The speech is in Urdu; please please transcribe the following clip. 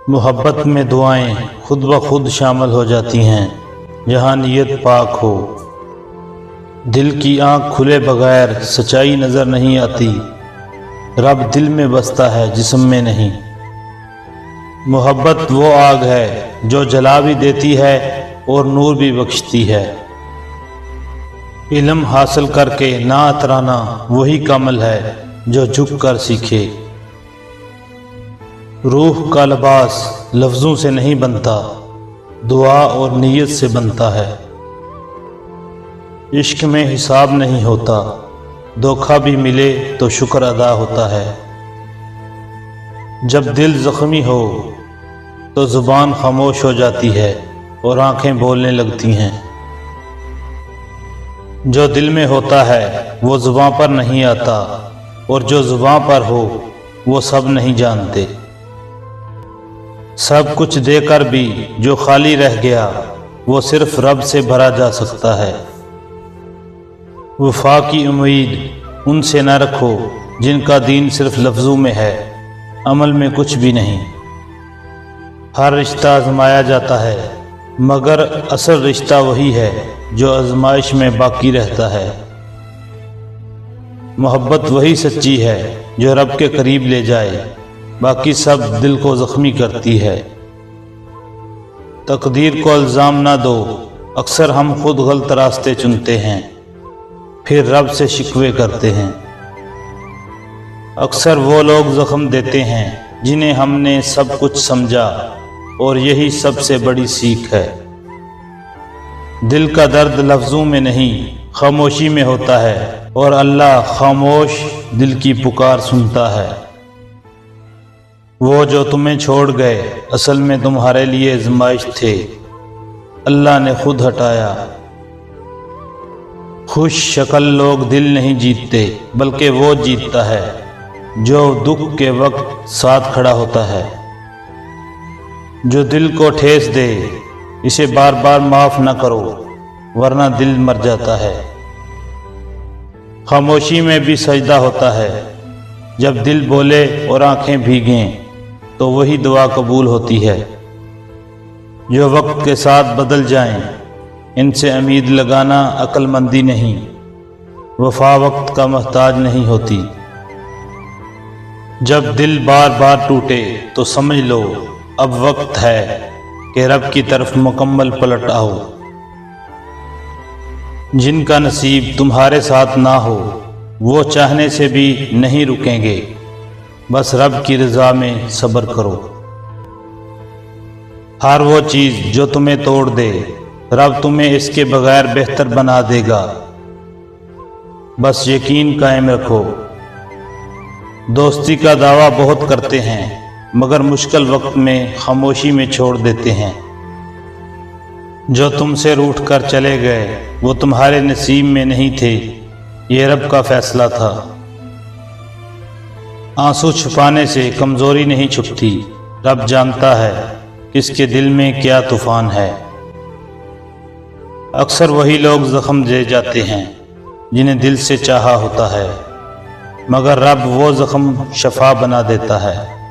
محبت میں دعائیں خود بخود شامل ہو جاتی ہیں جہاں نیت پاک ہو۔ دل کی آنکھ کھلے بغیر سچائی نظر نہیں آتی، رب دل میں بستا ہے جسم میں نہیں۔ محبت وہ آگ ہے جو جلا بھی دیتی ہے اور نور بھی بخشتی ہے۔ علم حاصل کر کے نہ اترانا وہی کامل ہے جو جھک کر سیکھے۔ روح کا لباس لفظوں سے نہیں بنتا، دعا اور نیت سے بنتا ہے۔ عشق میں حساب نہیں ہوتا، دھوکہ بھی ملے تو شکر ادا ہوتا ہے۔ جب دل زخمی ہو تو زبان خاموش ہو جاتی ہے اور آنکھیں بولنے لگتی ہیں۔ جو دل میں ہوتا ہے وہ زباں پر نہیں آتا، اور جو زباں پر ہو وہ سب نہیں جانتے۔ سب کچھ دے کر بھی جو خالی رہ گیا وہ صرف رب سے بھرا جا سکتا ہے۔ وفا کی امید ان سے نہ رکھو جن کا دین صرف لفظوں میں ہے، عمل میں کچھ بھی نہیں۔ ہر رشتہ آزمایا جاتا ہے مگر اصل رشتہ وہی ہے جو آزمائش میں باقی رہتا ہے۔ محبت وہی سچی ہے جو رب کے قریب لے جائے، باقی سب دل کو زخمی کرتی ہے۔ تقدیر کو الزام نہ دو، اکثر ہم خود غلط راستے چنتے ہیں، پھر رب سے شکوے کرتے ہیں۔ اکثر وہ لوگ زخم دیتے ہیں جنہیں ہم نے سب کچھ سمجھا، اور یہی سب سے بڑی سیکھ ہے۔ دل کا درد لفظوں میں نہیں خاموشی میں ہوتا ہے، اور اللہ خاموش دل کی پکار سنتا ہے۔ وہ جو تمہیں چھوڑ گئے اصل میں تمہارے لیے آزمائش تھے، اللہ نے خود ہٹایا۔ خوش شکل لوگ دل نہیں جیتتے، بلکہ وہ جیتتا ہے جو دکھ کے وقت ساتھ کھڑا ہوتا ہے۔ جو دل کو ٹھیس دے اسے بار بار معاف نہ کرو، ورنہ دل مر جاتا ہے۔ خاموشی میں بھی سجدہ ہوتا ہے، جب دل بولے اور آنکھیں بھیگیں تو وہی دعا قبول ہوتی ہے۔ جو وقت کے ساتھ بدل جائیں ان سے امید لگانا عقل مندی نہیں، وفا وقت کا محتاج نہیں ہوتی۔ جب دل بار بار ٹوٹے تو سمجھ لو اب وقت ہے کہ رب کی طرف مکمل پلٹ آؤ۔ جن کا نصیب تمہارے ساتھ نہ ہو وہ چاہنے سے بھی نہیں رکیں گے، بس رب کی رضا میں صبر کرو۔ ہر وہ چیز جو تمہیں توڑ دے رب تمہیں اس کے بغیر بہتر بنا دے گا، بس یقین قائم رکھو۔ دوستی کا دعویٰ بہت کرتے ہیں مگر مشکل وقت میں خاموشی میں چھوڑ دیتے ہیں۔ جو تم سے روٹھ کر چلے گئے وہ تمہارے نصیب میں نہیں تھے، یہ رب کا فیصلہ تھا۔ آنسو چھپانے سے کمزوری نہیں چھپتی، رب جانتا ہے کس کے دل میں کیا طوفان ہے۔ اکثر وہی لوگ زخم دے جاتے ہیں جنہیں دل سے چاہا ہوتا ہے، مگر رب وہ زخم شفا بنا دیتا ہے۔